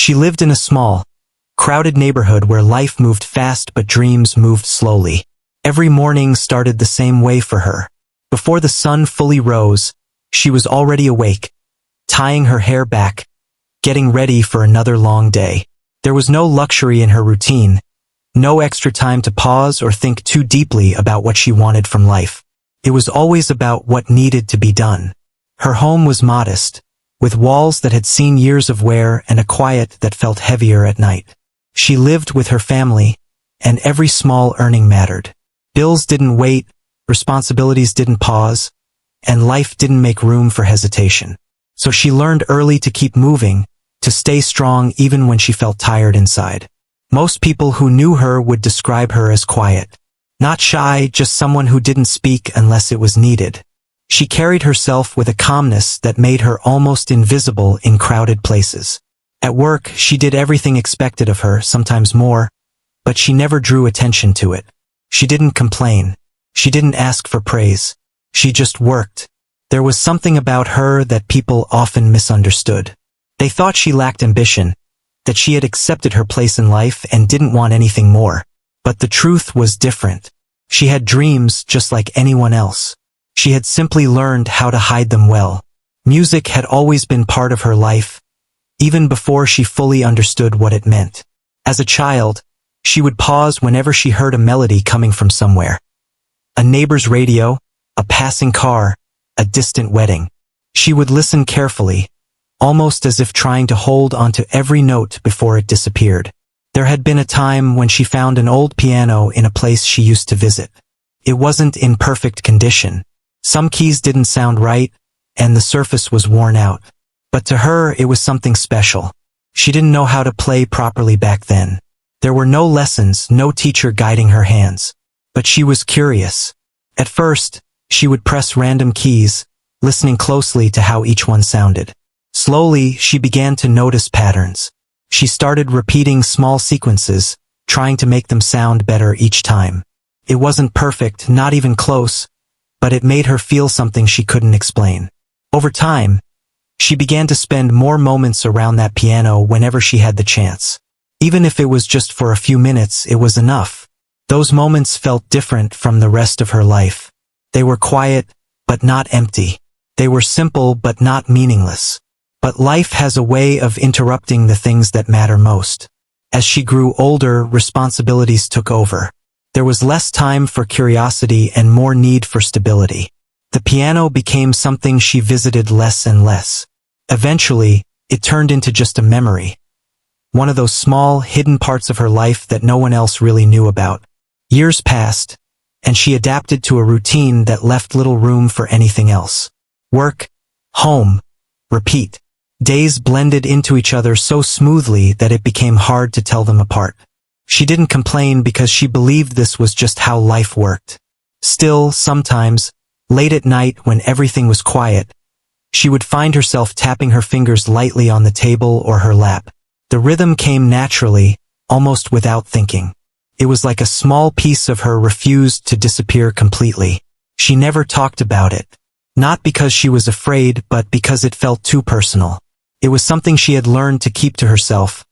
She lived in a small, crowded neighborhood where life moved fast but dreams moved slowly. Every morning started the same way for her. Before the sun fully rose, she was already awake, tying her hair back, getting ready for another long day. There was no luxury in her routine, no extra time to pause or think too deeply about what she wanted from life. It was always about what needed to be done. Her home was modest, with walls that had seen years of wear and a quiet that felt heavier at night. She lived with her family, and every small earning mattered. Bills didn't wait, responsibilities didn't pause, and life didn't make room for hesitation. So she learned early to keep moving, to stay strong even when she felt tired inside. Most people who knew her would describe her as quiet. Not shy, just someone who didn't speak unless it was needed. She carried herself with a calmness that made her almost invisible in crowded places. At work, she did everything expected of her, sometimes more, but she never drew attention to it. She didn't complain. She didn't ask for praise. She just worked. There was something about her that people often misunderstood. They thought she lacked ambition, that she had accepted her place in life and didn't want anything more. But the truth was different. She had dreams just like anyone else. She had simply learned how to hide them well. Music had always been part of her life, even before she fully understood what it meant. As a child, she would pause whenever she heard a melody coming from somewhere. A neighbor's radio, a passing car, a distant wedding. She would listen carefully, almost as if trying to hold onto every note before it disappeared. There had been a time when she found an old piano in a place she used to visit. It wasn't in perfect condition. Some keys didn't sound right, and the surface was worn out. But to her, it was something special. She didn't know how to play properly back then. There were no lessons, no teacher guiding her hands. But she was curious. At first, she would press random keys, listening closely to how each one sounded. Slowly, she began to notice patterns. She started repeating small sequences, trying to make them sound better each time. It wasn't perfect, not even close, but it made her feel something she couldn't explain. Over time, she began to spend more moments around that piano whenever she had the chance. Even if it was just for a few minutes, it was enough. Those moments felt different from the rest of her life. They were quiet, but not empty. They were simple, but not meaningless. But life has a way of interrupting the things that matter most. As she grew older, responsibilities took over. There was less time for curiosity and more need for stability. The piano became something she visited less and less. Eventually, it turned into just a memory. One of those small, hidden parts of her life that no one else really knew about. Years passed, and she adapted to a routine that left little room for anything else. Work, home, repeat. Days blended into each other so smoothly that it became hard to tell them apart. She didn't complain because she believed this was just how life worked. Still, sometimes, late at night when everything was quiet, she would find herself tapping her fingers lightly on the table or her lap. The rhythm came naturally, almost without thinking. It was like a small piece of her refused to disappear completely. She never talked about it. Not because she was afraid, but because it felt too personal. It was something she had learned to keep to herself.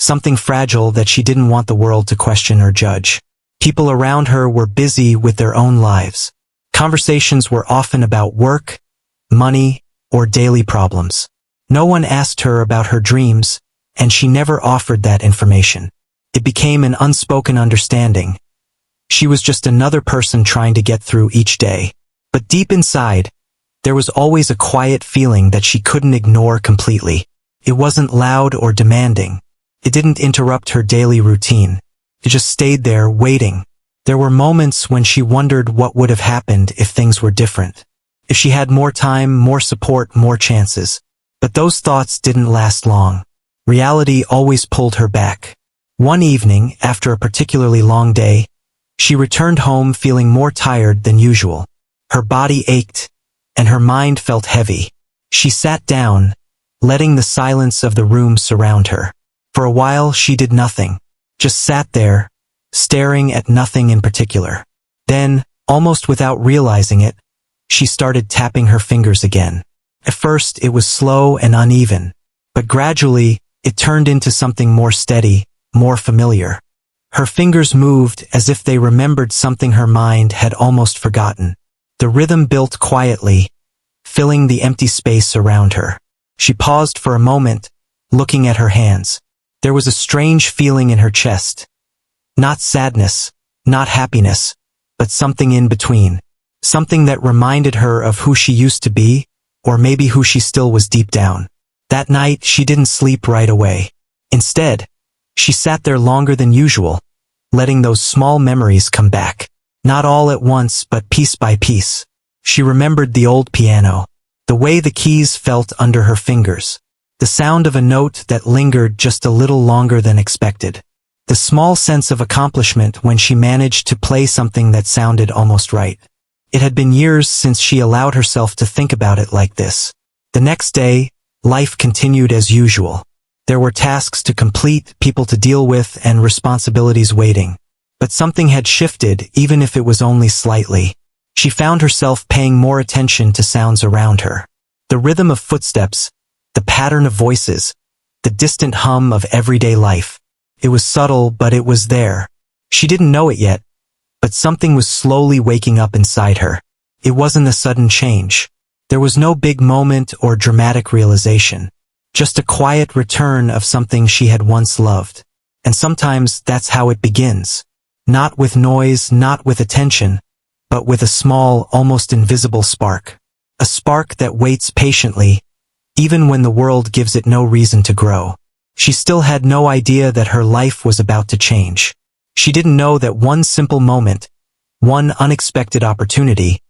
Something fragile that she didn't want the world to question or judge. People around her were busy with their own lives. Conversations were often about work, money, or daily problems. No one asked her about her dreams, and she never offered that information. It became an unspoken understanding. She was just another person trying to get through each day. But deep inside, there was always a quiet feeling that she couldn't ignore completely. It wasn't loud or demanding. It didn't interrupt her daily routine. It just stayed there, waiting. There were moments when she wondered what would have happened if things were different. If she had more time, more support, more chances. But those thoughts didn't last long. Reality always pulled her back. One evening, after a particularly long day, she returned home feeling more tired than usual. Her body ached, and her mind felt heavy. She sat down, letting the silence of the room surround her. For a while, she did nothing, just sat there, staring at nothing in particular. Then, almost without realizing it, she started tapping her fingers again. At first, it was slow and uneven, but gradually, It turned into something more steady, more familiar. Her fingers moved as if they remembered something her mind had almost forgotten. The rhythm built quietly, filling the empty space around her. She paused for a moment, looking at her hands. There was a strange feeling in her chest. Not sadness, not happiness, but something in between. Something that reminded her of who she used to be, or maybe who she still was deep down. That night, she didn't sleep right away. Instead, she sat there longer than usual, letting those small memories come back. Not all at once, but piece by piece. She remembered the old piano, the way the keys felt under her fingers, the sound of a note that lingered just a little longer than expected, the small sense of accomplishment when she managed to play something that sounded almost right. It had been years since she allowed herself to think about it like this. The next day, life continued as usual. There were tasks to complete, people to deal with, and responsibilities waiting. But something had shifted, even if it was only slightly. She found herself paying more attention to sounds around her. The rhythm of footsteps, the pattern of voices, the distant hum of everyday life. It was subtle, but it was there. She didn't know it yet, but something was slowly waking up inside her. It wasn't a sudden change. There was no big moment or dramatic realization. Just a quiet return of something she had once loved. And sometimes that's how it begins. Not with noise, not with attention, but with a small, almost invisible spark. A spark that waits patiently, even when the world gives it no reason to grow. She still had no idea that her life was about to change. She didn't know that one simple moment, one unexpected opportunity,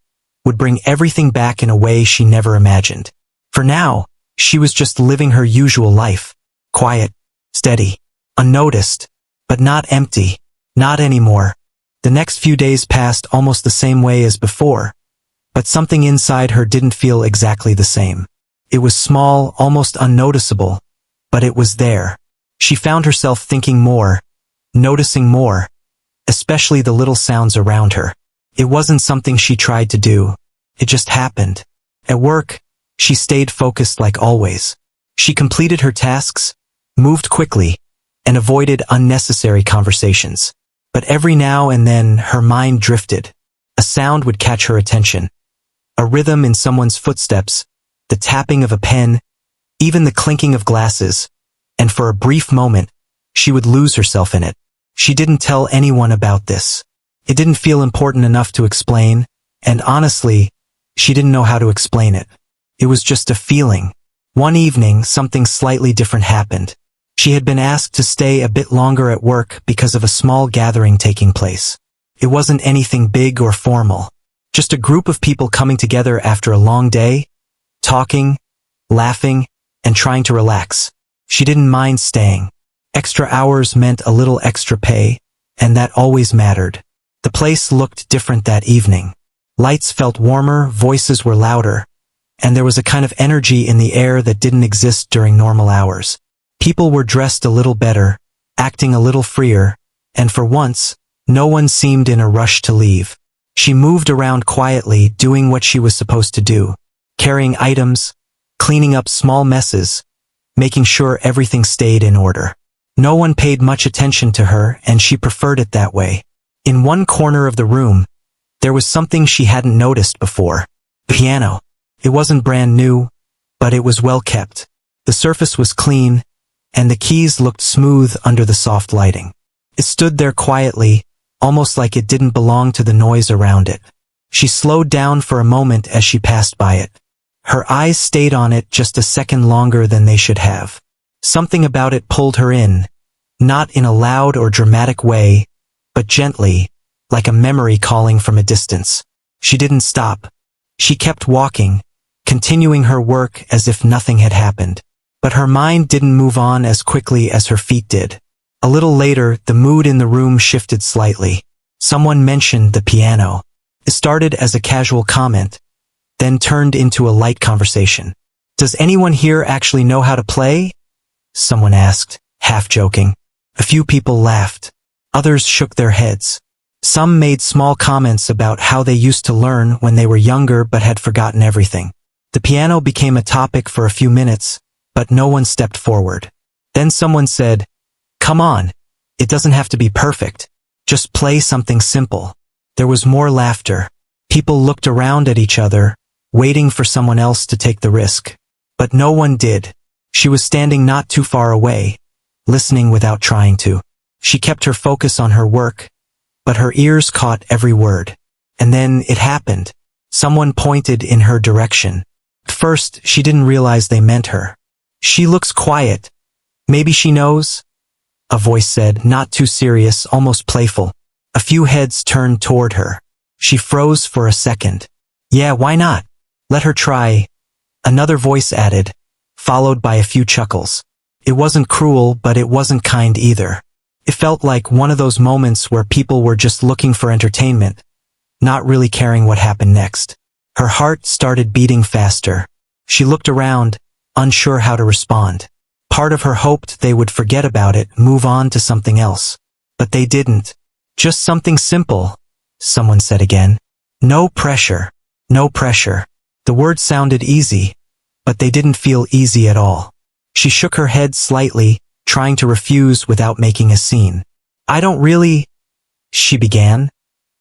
would bring everything back in a way she never imagined. For now, she was just living her usual life. Quiet, steady, unnoticed, but not empty. Not anymore. The next few days passed almost the same way as before, but something inside her didn't feel exactly the same. It was small, almost unnoticeable, but it was there. She found herself thinking more, noticing more, especially the little sounds around her. It wasn't something she tried to do. It just happened. At work, she stayed focused like always. She completed her tasks, moved quickly, and avoided unnecessary conversations. But every now and then, her mind drifted. A sound would catch her attention. A rhythm in someone's footsteps, the tapping of a pen, even the clinking of glasses, and for a brief moment, she would lose herself in it. She didn't tell anyone about this. It didn't feel important enough to explain, and honestly, she didn't know how to explain it. It was just a feeling. One evening, something slightly different happened. She had been asked to stay a bit longer at work because of a small gathering taking place. It wasn't anything big or formal. Just a group of people coming together after a long day, talking, laughing, and trying to relax. She didn't mind staying. Extra hours meant a little extra pay, and that always mattered. The place looked different that evening. Lights felt warmer, voices were louder, and there was a kind of energy in the air that didn't exist during normal hours. People were dressed a little better, acting a little freer, and for once, no one seemed in a rush to leave. She moved around quietly, doing what she was supposed to do, carrying items, cleaning up small messes, making sure everything stayed in order. No one paid much attention to her, and she preferred it that way. In one corner of the room, there was something she hadn't noticed before. The piano. It wasn't brand new, but it was well kept. The surface was clean, and the keys looked smooth under the soft lighting. It stood there quietly, almost like it didn't belong to the noise around it. She slowed down for a moment as she passed by it. Her eyes stayed on it just a second longer than they should have. Something about it pulled her in, not in a loud or dramatic way, but gently, like a memory calling from a distance. She didn't stop. She kept walking, continuing her work as if nothing had happened. But her mind didn't move on as quickly as her feet did. A little later, the mood in the room shifted slightly. Someone mentioned the piano. It started as a casual comment, then turned into a light conversation. "Does anyone here actually know how to play?" someone asked, half joking. A few people laughed. Others shook their heads. Some made small comments about how they used to learn when they were younger but had forgotten everything. The piano became a topic for a few minutes, but no one stepped forward. Then someone said, "Come on, it doesn't have to be perfect. Just play something simple." There was more laughter. People looked around at each other, waiting for someone else to take the risk. But no one did. She was standing not too far away, listening without trying to. She kept her focus on her work, but her ears caught every word. And then it happened. Someone pointed in her direction. At first, she didn't realize they meant her. "She looks quiet. Maybe she knows?" a voice said, not too serious, almost playful. A few heads turned toward her. She froze for a second. "Yeah, why not? Let her try," another voice added, followed by a few chuckles. It wasn't cruel, but it wasn't kind either. It felt like one of those moments where people were just looking for entertainment, not really caring what happened next. Her heart started beating faster. She looked around, unsure how to respond. Part of her hoped they would forget about it, move on to something else. But they didn't. "Just something simple," someone said again. "No pressure. No pressure." The words sounded easy, but they didn't feel easy at all. She shook her head slightly, trying to refuse without making a scene. "I don't really," she began,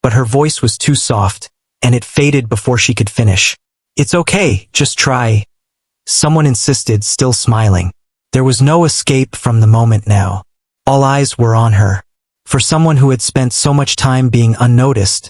but her voice was too soft, and it faded before she could finish. "It's okay, just try," someone insisted, still smiling. There was no escape from the moment now. All eyes were on her. For someone who had spent so much time being unnoticed,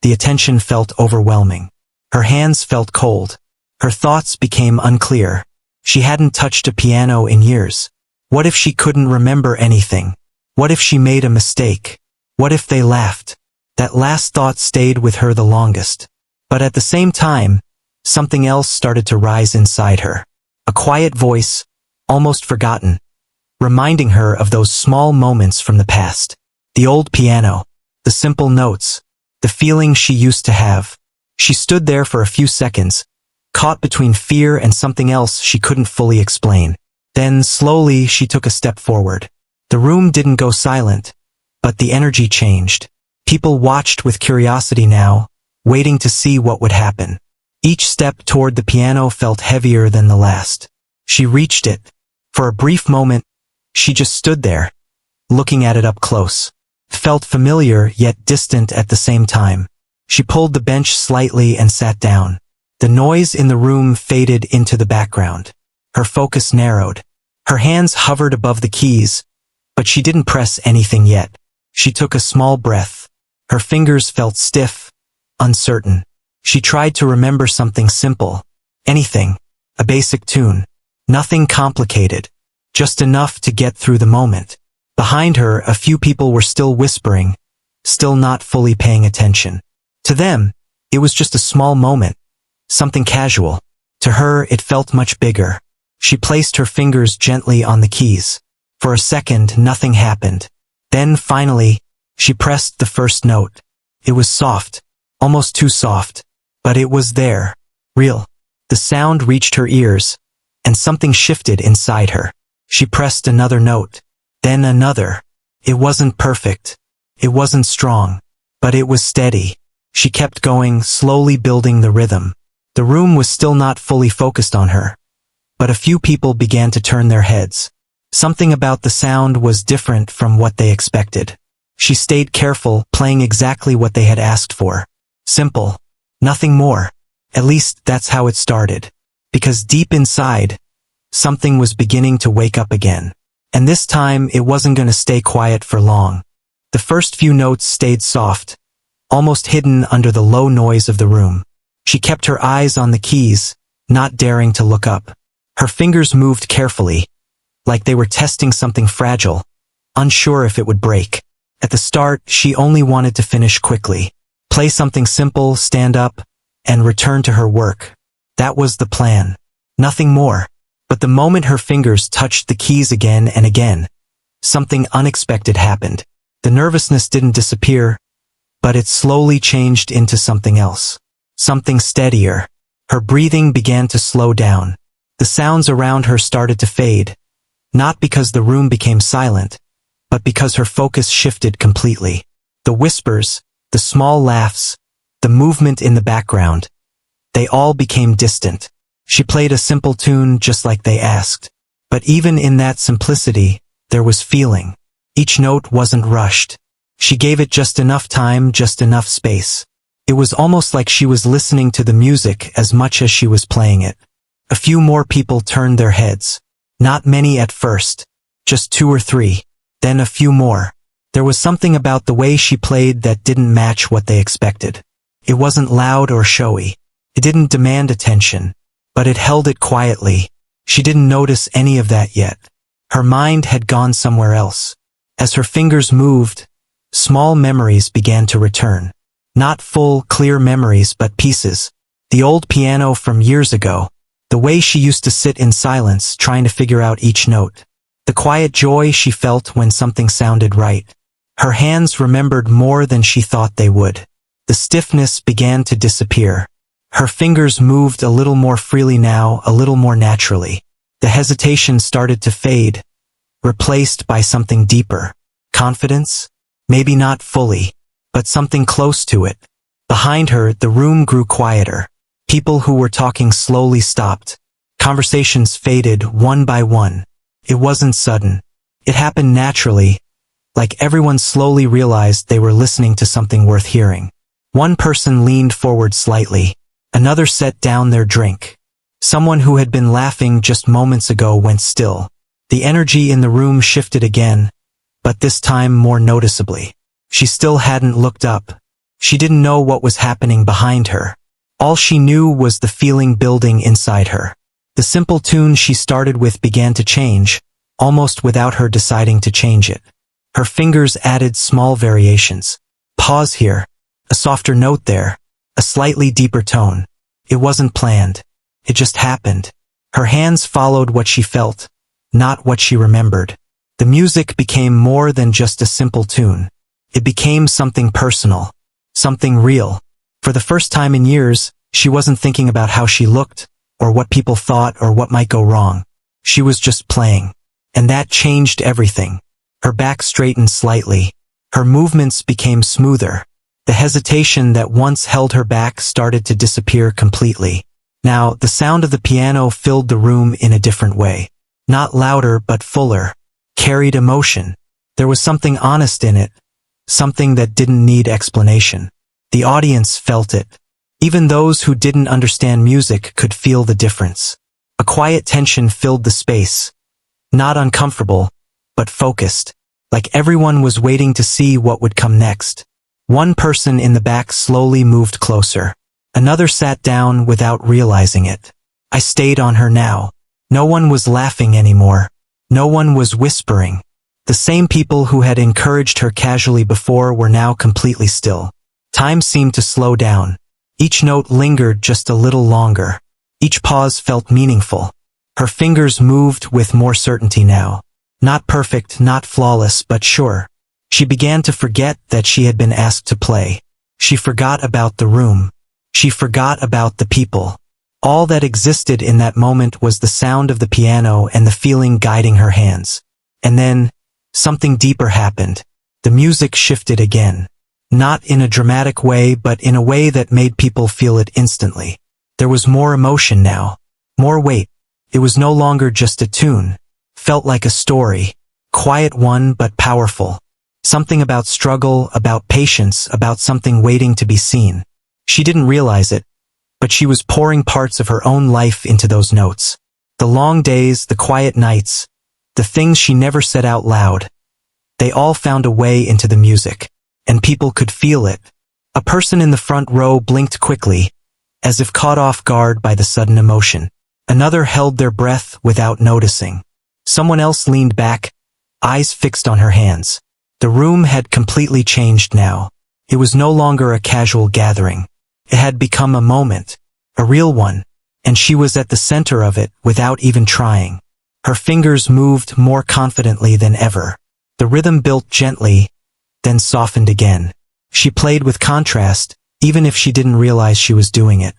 the attention felt overwhelming. Her hands felt cold. Her thoughts became unclear. She hadn't touched a piano in years. What if she couldn't remember anything? What if she made a mistake? What if they laughed? That last thought stayed with her the longest. But at the same time, something else started to rise inside her. A quiet voice, almost forgotten, reminding her of those small moments from the past. The old piano, the simple notes, the feeling she used to have. She stood there for a few seconds, caught between fear and something else she couldn't fully explain. Then, slowly, she took a step forward. The room didn't go silent, but the energy changed. People watched with curiosity now, waiting to see what would happen. Each step toward the piano felt heavier than the last. She reached it. For a brief moment, she just stood there, looking at it up close. It felt familiar, yet distant at the same time. She pulled the bench slightly and sat down. The noise in the room faded into the background. Her focus narrowed. Her hands hovered above the keys, but she didn't press anything yet. She took a small breath. Her fingers felt stiff, uncertain. She tried to remember something simple. Anything. A basic tune. Nothing complicated. Just enough to get through the moment. Behind her, a few people were still whispering, still not fully paying attention. To them, it was just a small moment. Something casual. To her, it felt much bigger. She placed her fingers gently on the keys. For a second, nothing happened. Then, finally, she pressed the first note. It was soft, almost too soft, but it was there, real. The sound reached her ears, and something shifted inside her. She pressed another note, then another. It wasn't perfect. It wasn't strong, but it was steady. She kept going, slowly building the rhythm. The room was still not fully focused on her, but a few people began to turn their heads. Something about the sound was different from what they expected. She stayed careful, playing exactly what they had asked for. Simple. Nothing more. At least that's how it started. Because deep inside, something was beginning to wake up again. And this time, it wasn't going to stay quiet for long. The first few notes stayed soft, almost hidden under the low noise of the room. She kept her eyes on the keys, not daring to look up. Her fingers moved carefully, like they were testing something fragile, unsure if it would break. At the start, she only wanted to finish quickly. Play something simple, stand up, and return to her work. That was the plan. Nothing more. But the moment her fingers touched the keys again and again, something unexpected happened. The nervousness didn't disappear, but it slowly changed into something else. Something steadier. Her breathing began to slow down. The sounds around her started to fade, not because the room became silent, but because her focus shifted completely. The whispers, the small laughs, the movement in the background, they all became distant. She played a simple tune just like they asked, But even in that simplicity, there was feeling. Each note wasn't rushed. She gave it just enough time, just enough space. It was almost like she was listening to the music as much as she was playing it. A few more people turned their heads. Not many at first. Just 2 or 3. Then a few more. There was something about the way she played that didn't match what they expected. It wasn't loud or showy. It didn't demand attention. But it held it quietly. She didn't notice any of that yet. Her mind had gone somewhere else. As her fingers moved, small memories began to return. Not full, clear memories, but pieces. The old piano from years ago. The way she used to sit in silence, trying to figure out each note. The quiet joy she felt when something sounded right. Her hands remembered more than she thought they would. The stiffness began to disappear. Her fingers moved a little more freely now, a little more naturally. The hesitation started to fade, replaced by something deeper. Confidence? Maybe not fully, but something close to it. Behind her, the room grew quieter. People who were talking slowly stopped. Conversations faded one by one. It wasn't sudden. It happened naturally, like everyone slowly realized they were listening to something worth hearing. One person leaned forward slightly. Another set down their drink. Someone who had been laughing just moments ago went still. The energy in the room shifted again, but this time more noticeably. She still hadn't looked up. She didn't know what was happening behind her. All she knew was the feeling building inside her. The simple tune she started with began to change, almost without her deciding to change it. Her fingers added small variations. Pause here. A softer note there. A slightly deeper tone. It wasn't planned. It just happened. Her hands followed what she felt, not what she remembered. The music became more than just a simple tune. It became something personal. Something real. For the first time in years, she wasn't thinking about how she looked, or what people thought, or what might go wrong. She was just playing. And that changed everything. Her back straightened slightly. Her movements became smoother. The hesitation that once held her back started to disappear completely. Now, the sound of the piano filled the room in a different way. Not louder, but fuller. Carried emotion. There was something honest in it. Something that didn't need explanation. The audience felt it. Even those who didn't understand music could feel the difference. A quiet tension filled the space. Not uncomfortable, but focused. Like everyone was waiting to see what would come next. One person in the back slowly moved closer. Another sat down without realizing it. I stayed on her now. No one was laughing anymore. No one was whispering. The same people who had encouraged her casually before were now completely still. Time seemed to slow down. Each note lingered just a little longer. Each pause felt meaningful. Her fingers moved with more certainty now. Not perfect, not flawless, but sure. She began to forget that she had been asked to play. She forgot about the room. She forgot about the people. All that existed in that moment was the sound of the piano and the feeling guiding her hands. And then, something deeper happened. The music shifted again. Not in a dramatic way, but in a way that made people feel it instantly. There was more emotion now. More weight. It was no longer just a tune. Felt like a story. Quiet one, but powerful. Something about struggle, about patience, about something waiting to be seen. She didn't realize it, but she was pouring parts of her own life into those notes. The long days, the quiet nights, the things she never said out loud. They all found a way into the music, and people could feel it. A person in the front row blinked quickly, as if caught off guard by the sudden emotion. Another held their breath without noticing. Someone else leaned back, eyes fixed on her hands. The room had completely changed now. It was no longer a casual gathering. It had become a moment, a real one, and she was at the center of it without even trying. Her fingers moved more confidently than ever. The rhythm built gently, then softened again. She played with contrast, even if she didn't realize she was doing it.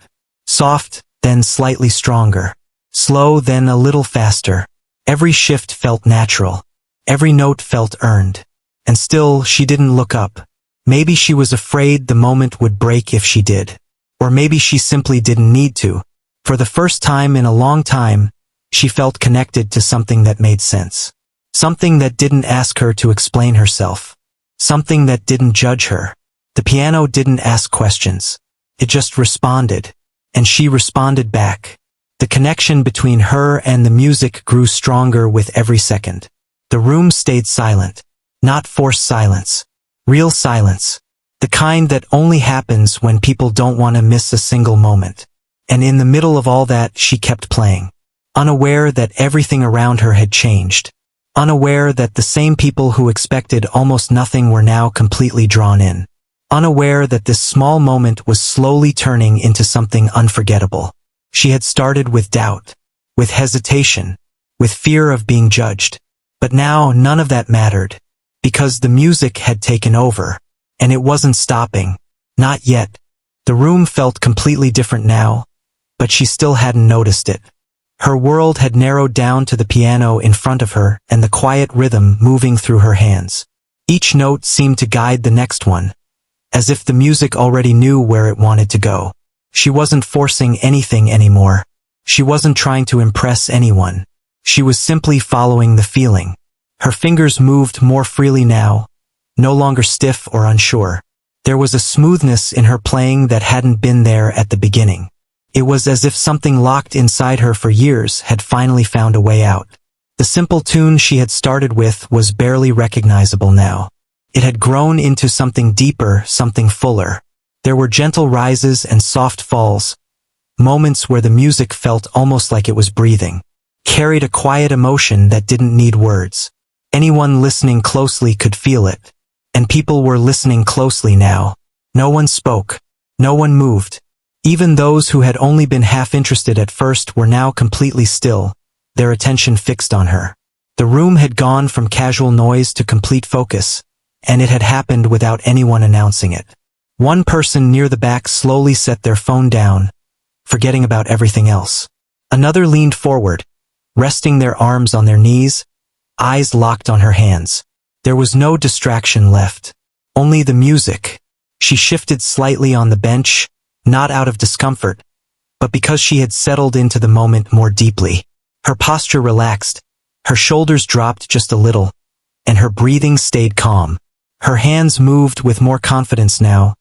Soft, then slightly stronger. Slow, then a little faster. Every shift felt natural. Every note felt earned. And still, she didn't look up. Maybe she was afraid the moment would break if she did. Or maybe she simply didn't need to. For the first time in a long time, she felt connected to something that made sense. Something that didn't ask her to explain herself. Something that didn't judge her. The piano didn't ask questions. It just responded. And she responded back. The connection between her and the music grew stronger with every second. The room stayed silent. Not forced silence. Real silence. The kind that only happens when people don't want to miss a single moment. And in the middle of all that, she kept playing. Unaware that everything around her had changed. Unaware that the same people who expected almost nothing were now completely drawn in. Unaware that this small moment was slowly turning into something unforgettable. She had started with doubt, with hesitation, with fear of being judged. But now none of that mattered, because the music had taken over, and it wasn't stopping. Not yet. The room felt completely different now, but she still hadn't noticed it. Her world had narrowed down to the piano in front of her and the quiet rhythm moving through her hands. Each note seemed to guide the next one, as if the music already knew where it wanted to go. She wasn't forcing anything anymore. She wasn't trying to impress anyone. She was simply following the feeling. Her fingers moved more freely now, no longer stiff or unsure. There was a smoothness in her playing that hadn't been there at the beginning. It was as if something locked inside her for years had finally found a way out. The simple tune she had started with was barely recognizable now. It had grown into something deeper, something fuller. There were gentle rises and soft falls, moments where the music felt almost like it was breathing, carried a quiet emotion that didn't need words. Anyone listening closely could feel it, and people were listening closely now. No one spoke, no one moved. Even those who had only been half interested at first were now completely still, their attention fixed on her. The room had gone from casual noise to complete focus, and it had happened without anyone announcing it. One person near the back slowly set their phone down, forgetting about everything else. Another leaned forward, resting their arms on their knees, eyes locked on her hands. There was no distraction left, only the music. She shifted slightly on the bench, not out of discomfort, but because she had settled into the moment more deeply. Her posture relaxed, her shoulders dropped just a little, and her breathing stayed calm. Her hands moved with more confidence now,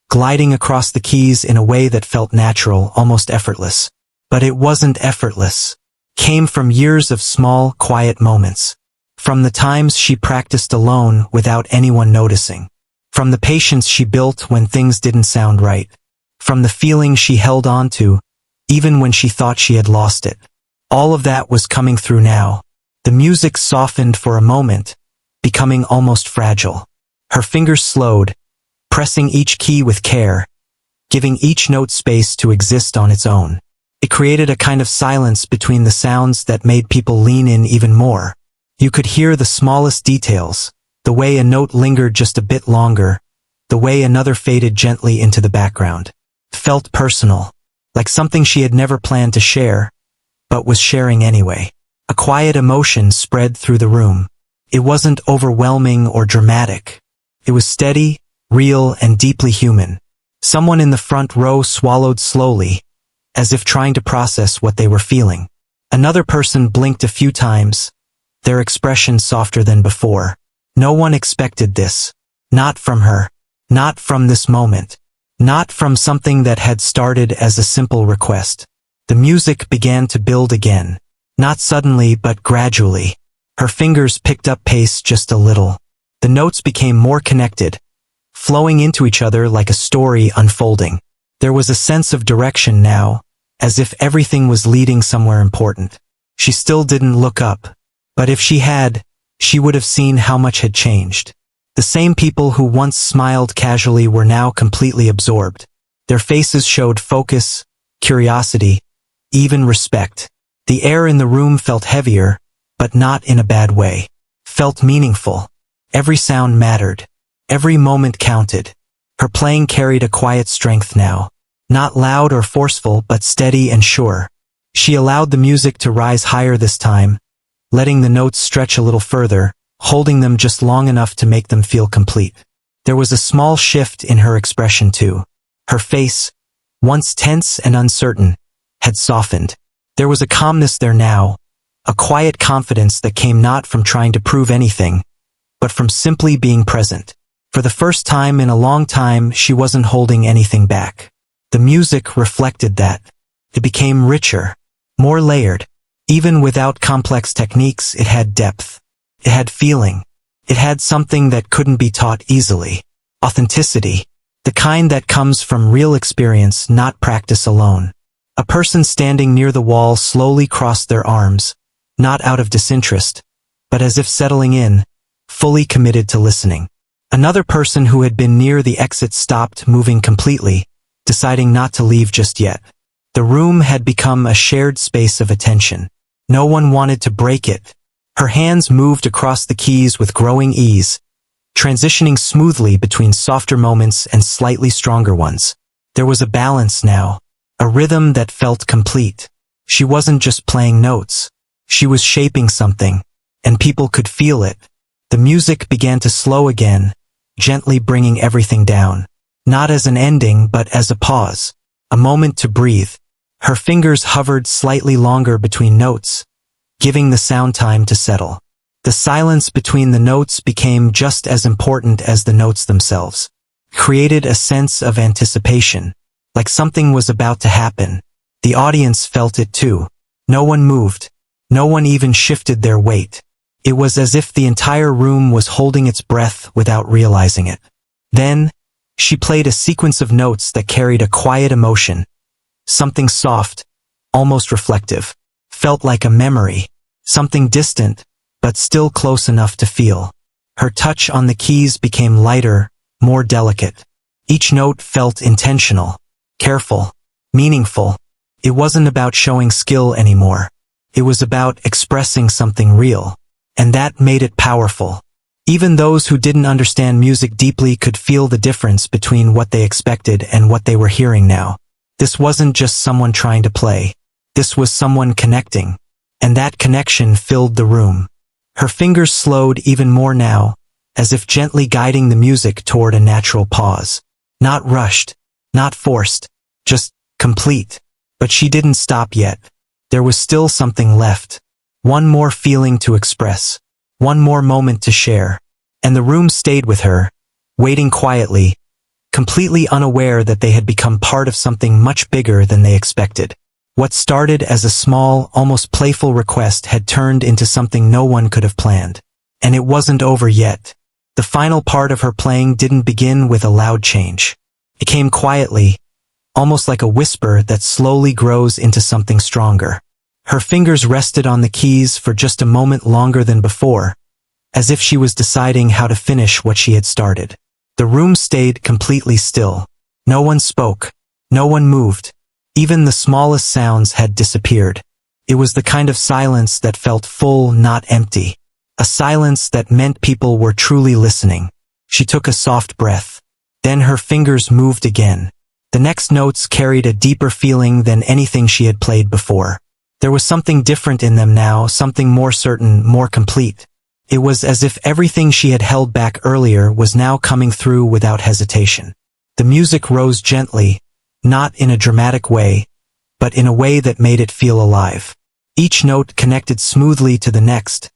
gliding across the keys in a way that felt natural, almost effortless. But it wasn't effortless. It came from years of small, quiet moments. From the times she practiced alone without anyone noticing. From the patience she built when things didn't sound right. From the feeling she held on to, even when she thought she had lost it. All of that was coming through now. The music softened for a moment, becoming almost fragile. Her fingers slowed, pressing each key with care, giving each note space to exist on its own. It created a kind of silence between the sounds that made people lean in even more. You could hear the smallest details, the way a note lingered just a bit longer, the way another faded gently into the background. Felt personal, like something she had never planned to share, but was sharing anyway. A quiet emotion spread through the room. It wasn't overwhelming or dramatic. It was steady, real, and deeply human. Someone in the front row swallowed slowly, as if trying to process what they were feeling. Another person blinked a few times, their expression softer than before. No one expected this. Not from her. Not from this moment. Not from something that had started as a simple request. The music began to build again. Not suddenly, but gradually. Her fingers picked up pace just a little. The notes became more connected, flowing into each other like a story unfolding. There was a sense of direction now, as if everything was leading somewhere important. She still didn't look up, but if she had, she would have seen how much had changed. The same people who once smiled casually were now completely absorbed. Their faces showed focus, curiosity, even respect. The air in the room felt heavier, but not in a bad way. Felt meaningful. Every sound mattered. Every moment counted. Her playing carried a quiet strength now. Not loud or forceful, but steady and sure. She allowed the music to rise higher this time, letting the notes stretch a little further, holding them just long enough to make them feel complete. There was a small shift in her expression too. Her face, once tense and uncertain, had softened. There was a calmness there now, a quiet confidence that came not from trying to prove anything, but from simply being present. For the first time in a long time, she wasn't holding anything back. The music reflected that. It became richer, more layered. Even without complex techniques, it had depth. It had feeling. It had something that couldn't be taught easily. Authenticity. The kind that comes from real experience, not practice alone. A person standing near the wall slowly crossed their arms, not out of disinterest, but as if settling in, fully committed to listening. Another person who had been near the exit stopped moving completely, deciding not to leave just yet. The room had become a shared space of attention. No one wanted to break it. Her hands moved across the keys with growing ease, transitioning smoothly between softer moments and slightly stronger ones. There was a balance now, a rhythm that felt complete. She wasn't just playing notes. She was shaping something, and people could feel it. The music began to slow again, gently bringing everything down. Not as an ending, but as a pause. A moment to breathe. Her fingers hovered slightly longer between notes, giving the sound time to settle. The silence between the notes became just as important as the notes themselves. Created a sense of anticipation, like something was about to happen. The audience felt it too. No one moved. No one even shifted their weight. It was as if the entire room was holding its breath without realizing it. Then, she played a sequence of notes that carried a quiet emotion. Something soft, almost reflective. Felt like a memory. Something distant, but still close enough to feel. Her touch on the keys became lighter, more delicate. Each note felt intentional, careful, meaningful. It wasn't about showing skill anymore. It was about expressing something real. And that made it powerful. Even those who didn't understand music deeply could feel the difference between what they expected and what they were hearing now. This wasn't just someone trying to play. This was someone connecting. And that connection filled the room. Her fingers slowed even more now, as if gently guiding the music toward a natural pause. Not rushed, not forced, just complete. But she didn't stop yet. There was still something left. One more feeling to express. One more moment to share. And the room stayed with her, waiting quietly, completely unaware that they had become part of something much bigger than they expected. What started as a small, almost playful request had turned into something no one could have planned. And it wasn't over yet. The final part of her playing didn't begin with a loud change. It came quietly, almost like a whisper that slowly grows into something stronger. Her fingers rested on the keys for just a moment longer than before, as if she was deciding how to finish what she had started. The room stayed completely still. No one spoke. No one moved. Even the smallest sounds had disappeared. It was the kind of silence that felt full, not empty. A silence that meant people were truly listening. She took a soft breath. Then her fingers moved again. The next notes carried a deeper feeling than anything she had played before. There was something different in them now, something more certain, more complete. It was as if everything she had held back earlier was now coming through without hesitation. The music rose gently, not in a dramatic way, but in a way that made it feel alive. Each note connected smoothly to the next,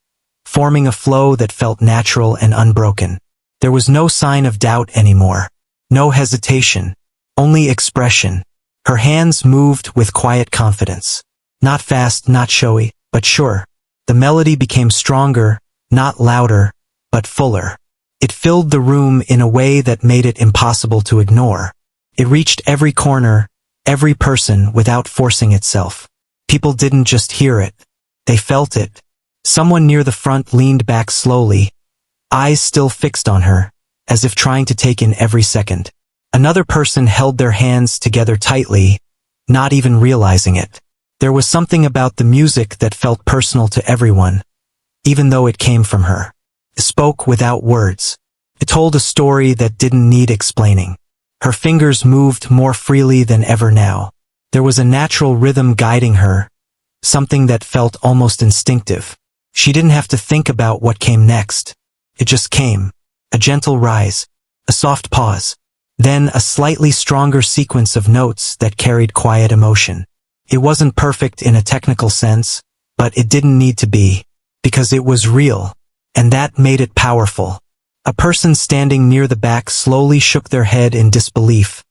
forming a flow that felt natural and unbroken. There was no sign of doubt anymore. No hesitation. Only expression. Her hands moved with quiet confidence. Not fast, not showy, but sure. The melody became stronger, not louder, but fuller. It filled the room in a way that made it impossible to ignore. It reached every corner, every person without forcing itself. People didn't just hear it. They felt it. Someone near the front leaned back slowly, eyes still fixed on her, as if trying to take in every second. Another person held their hands together tightly, not even realizing it. There was something about the music that felt personal to everyone, even though it came from her. It spoke without words. It told a story that didn't need explaining. Her fingers moved more freely than ever now. There was a natural rhythm guiding her, something that felt almost instinctive. She didn't have to think about what came next. It just came. A gentle rise, a soft pause, then a slightly stronger sequence of notes that carried quiet emotion. It wasn't perfect in a technical sense, but it didn't need to be, because it was real, and that made it powerful. A person standing near the back slowly shook their head in disbelief,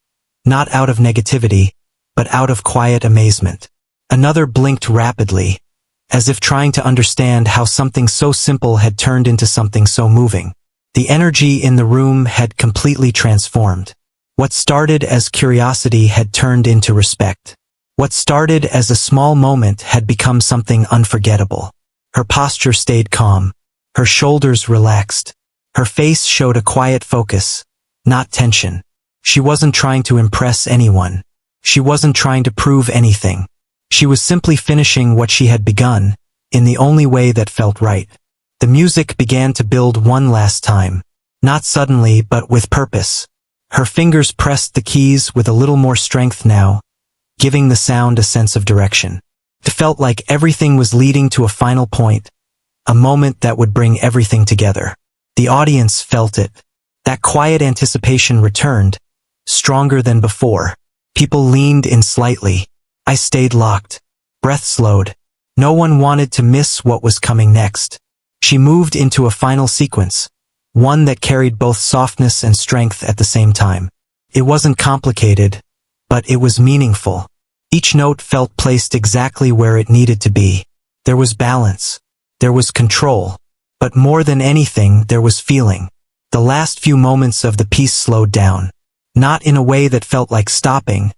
not out of negativity, but out of quiet amazement. Another blinked rapidly, as if trying to understand how something so simple had turned into something so moving. The energy in the room had completely transformed. What started as curiosity had turned into respect. What started as a small moment had become something unforgettable. Her posture stayed calm. Her shoulders relaxed. Her face showed a quiet focus, not tension. She wasn't trying to impress anyone. She wasn't trying to prove anything. She was simply finishing what she had begun, in the only way that felt right. The music began to build one last time. Not suddenly, but with purpose. Her fingers pressed the keys with a little more strength now, giving the sound a sense of direction. It felt like everything was leading to a final point, a moment that would bring everything together. The audience felt it. That quiet anticipation returned, stronger than before. People leaned in slightly. I stayed locked. Breath slowed. No one wanted to miss what was coming next. She moved into a final sequence, one that carried both softness and strength at the same time. It wasn't complicated, but it was meaningful. Each note felt placed exactly where it needed to be. There was balance. There was control. But more than anything, there was feeling. The last few moments of the piece slowed down. Not in a way that felt like stopping,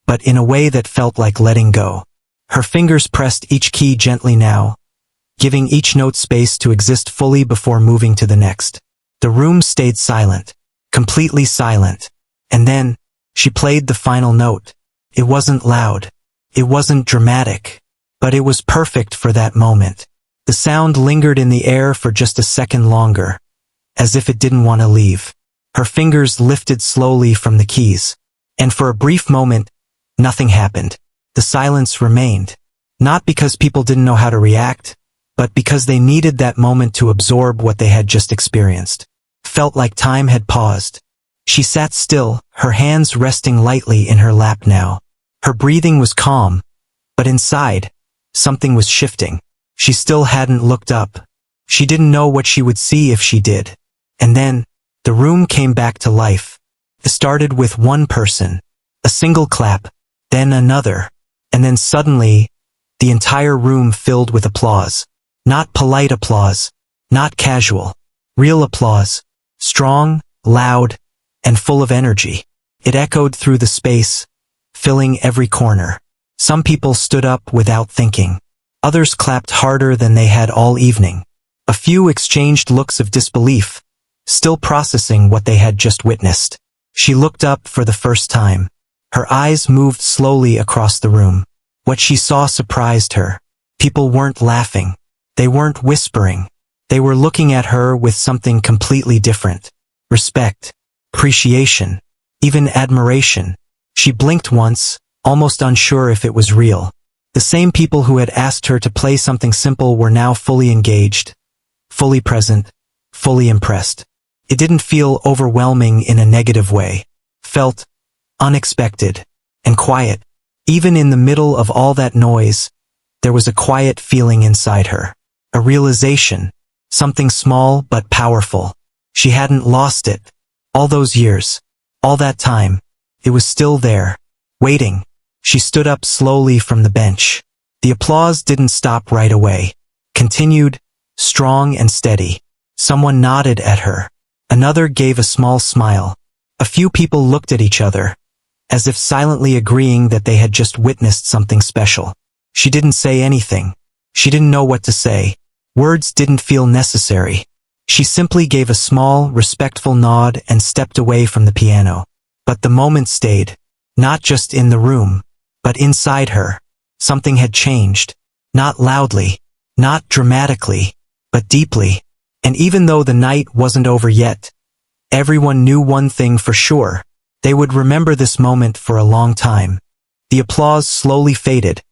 but in a way that felt like letting go. Her fingers pressed each key gently now, giving each note space to exist fully before moving to the next. The room stayed silent, completely silent. And then, she played the final note. It wasn't loud. It wasn't dramatic. But it was perfect for that moment. The sound lingered in the air for just a second longer, as if it didn't want to leave. Her fingers lifted slowly from the keys. And for a brief moment, nothing happened. The silence remained. Not because people didn't know how to react, but because they needed that moment to absorb what they had just experienced. Felt like time had paused. She sat still, her hands resting lightly in her lap now. Her breathing was calm, but inside, something was shifting. She still hadn't looked up. She didn't know what she would see if she did. And then, the room came back to life. It started with one person, a single clap, then another, and then suddenly, the entire room filled with applause. Not polite applause, not casual, real applause, strong, loud, and full of energy. It echoed through the space, filling every corner. Some people stood up without thinking. Others clapped harder than they had all evening. A few exchanged looks of disbelief, still processing what they had just witnessed. She looked up for the first time. Her eyes moved slowly across the room. What she saw surprised her. People weren't laughing. They weren't whispering. They were looking at her with something completely different. Respect, appreciation, even admiration. She blinked once, almost unsure if it was real. The same people who had asked her to play something simple were now fully engaged, fully present, fully impressed. It didn't feel overwhelming in a negative way. Felt unexpected and quiet. Even in the middle of all that noise, there was a quiet feeling inside her. A realization, something small but powerful. She hadn't lost it. All those years, all that time, it was still there, waiting. She stood up slowly from the bench. The applause didn't stop right away. Continued, strong and steady. Someone nodded at her. Another gave a small smile. A few people looked at each other, as if silently agreeing that they had just witnessed something special. She didn't say anything. She didn't know what to say. Words didn't feel necessary. She simply gave a small, respectful nod and stepped away from the piano. But the moment stayed, not just in the room, but inside her. Something had changed. Not loudly, not dramatically, but deeply. And even though the night wasn't over yet, everyone knew one thing for sure. They would remember this moment for a long time. The applause slowly faded,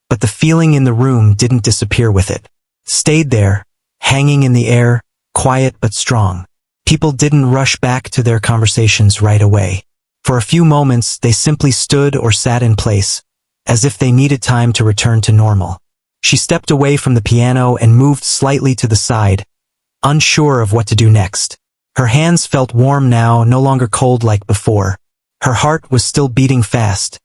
but the feeling in the room didn't disappear with it. Stayed there, hanging in the air, quiet but strong. People didn't rush back to their conversations right away. For a few moments, they simply stood or sat in place, as if they needed time to return to normal. She stepped away from the piano and moved slightly to the side, unsure of what to do next. Her hands felt warm now, no longer cold like before. Her heart was still beating fast,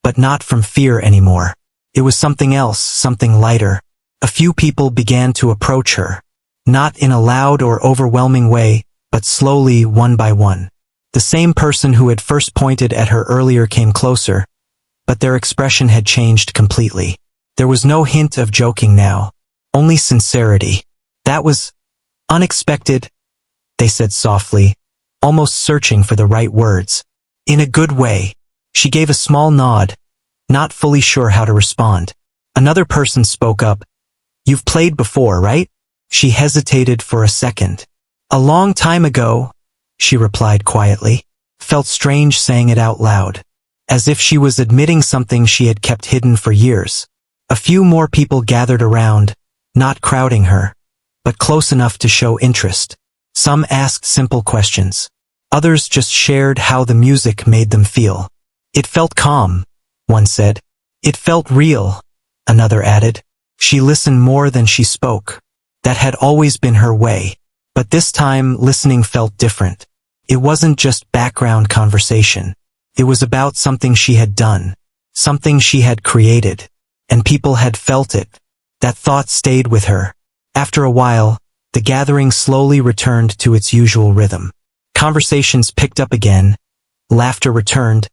but not from fear anymore. It was something else, something lighter. A few people began to approach her, not in a loud or overwhelming way, but slowly, one by one. The same person who had first pointed at her earlier came closer, but their expression had changed completely. There was no hint of joking now, only sincerity. "That was unexpected," they said softly, almost searching for the right words. "In a good way." She gave a small nod, not fully sure how to respond. Another person spoke up. "You've played before, right?" She hesitated for a second. "A long time ago," she replied quietly. Felt strange saying it out loud, as if she was admitting something she had kept hidden for years. A few more people gathered around, not crowding her, but close enough to show interest. Some asked simple questions. Others just shared how the music made them feel. "It felt calm," one said. "It felt real," another added. She listened more than she spoke. That had always been her way. But this time, listening felt different. It wasn't just background conversation. It was about something she had done, something she had created, and people had felt it. That thought stayed with her. After a while, the gathering slowly returned to its usual rhythm. Conversations picked up again, laughter returned,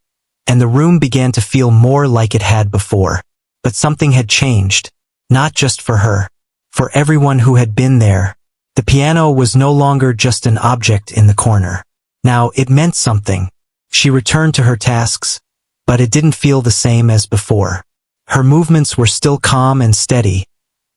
and the room began to feel more like it had before. But something had changed, not just for her, for everyone who had been there. The piano was no longer just an object in the corner. Now it meant something. She returned to her tasks, but it didn't feel the same as before. Her movements were still calm and steady,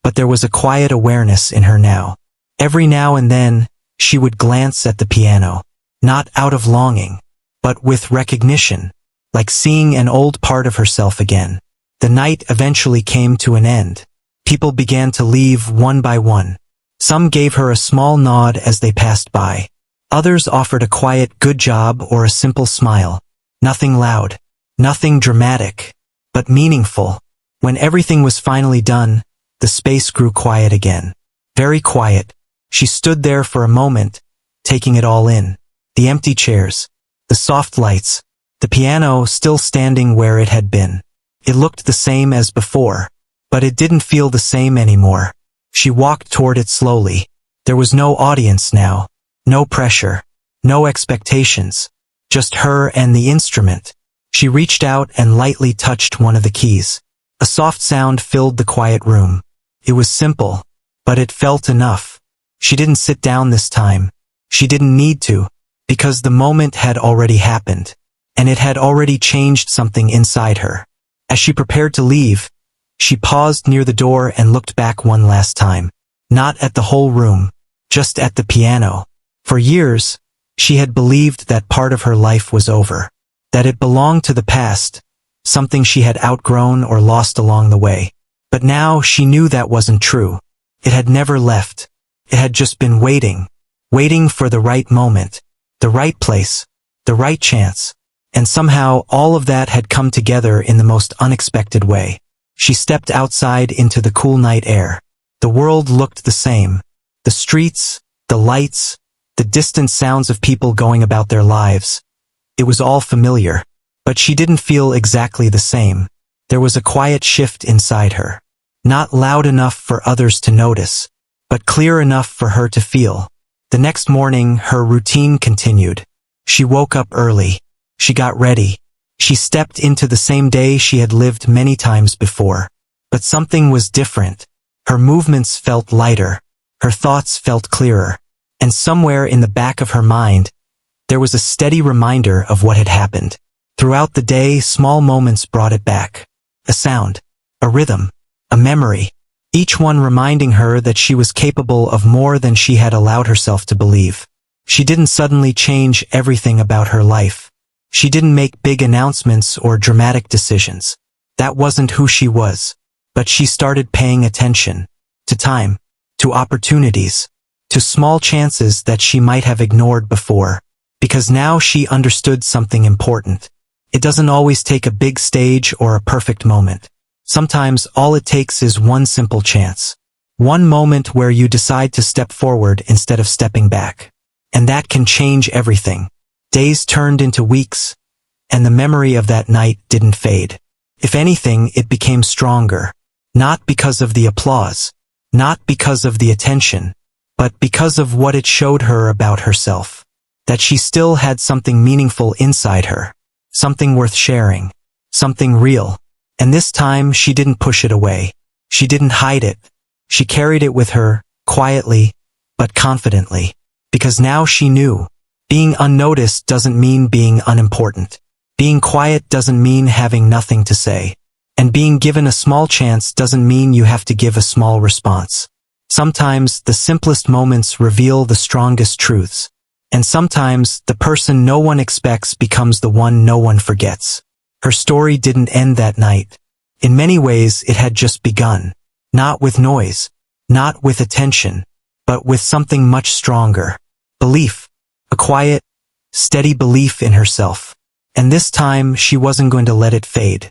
but there was a quiet awareness in her now. Every now and then, she would glance at the piano, not out of longing, but with recognition, like seeing an old part of herself again. The night eventually came to an end. People began to leave one by one. Some gave her a small nod as they passed by. Others offered a quiet "good job" or a simple smile. Nothing loud, nothing dramatic, but meaningful. When everything was finally done, the space grew quiet again. Very quiet. She stood there for a moment, taking it all in. The empty chairs, the soft lights, the piano still standing where it had been. It looked the same as before, but it didn't feel the same anymore. She walked toward it slowly. There was no audience now, no pressure, no expectations, just her and the instrument. She reached out and lightly touched one of the keys. A soft sound filled the quiet room. It was simple, but it felt enough. She didn't sit down this time. She didn't need to, because the moment had already happened, and it had already changed something inside her. As she prepared to leave, she paused near the door and looked back one last time. Not at the whole room, just at the piano. For years, she had believed that part of her life was over, that it belonged to the past, something she had outgrown or lost along the way. But now she knew that wasn't true. It had never left. It had just been waiting, waiting for the right moment, the right place, the right chance. And somehow all of that had come together in the most unexpected way. She stepped outside into the cool night air. The world looked the same. The streets, the lights, the distant sounds of people going about their lives. It was all familiar, but she didn't feel exactly the same. There was a quiet shift inside her. Not loud enough for others to notice, but clear enough for her to feel. The next morning, her routine continued. She woke up early. She got ready. She stepped into the same day she had lived many times before. But something was different. Her movements felt lighter. Her thoughts felt clearer. And somewhere in the back of her mind, there was a steady reminder of what had happened. Throughout the day, small moments brought it back. A sound, a rhythm, a memory, each one reminding her that she was capable of more than she had allowed herself to believe. She didn't suddenly change everything about her life. She didn't make big announcements or dramatic decisions. That wasn't who she was. But she started paying attention to time, to opportunities, to small chances that she might have ignored before. Because now she understood something important. It doesn't always take a big stage or a perfect moment. Sometimes all it takes is one simple chance. One moment where you decide to step forward instead of stepping back. And that can change everything. Days turned into weeks, and the memory of that night didn't fade. If anything, it became stronger. Not because of the applause, not because of the attention, but because of what it showed her about herself. That she still had something meaningful inside her. Something worth sharing. Something real. And this time she didn't push it away. She didn't hide it. She carried it with her, quietly, but confidently. Because now she knew. Being unnoticed doesn't mean being unimportant. Being quiet doesn't mean having nothing to say. And being given a small chance doesn't mean you have to give a small response. Sometimes the simplest moments reveal the strongest truths. And sometimes the person no one expects becomes the one no one forgets. Her story didn't end that night. In many ways it had just begun. Not with noise, not with attention, but with something much stronger. Belief. A quiet, steady belief in herself. And this time she wasn't going to let it fade.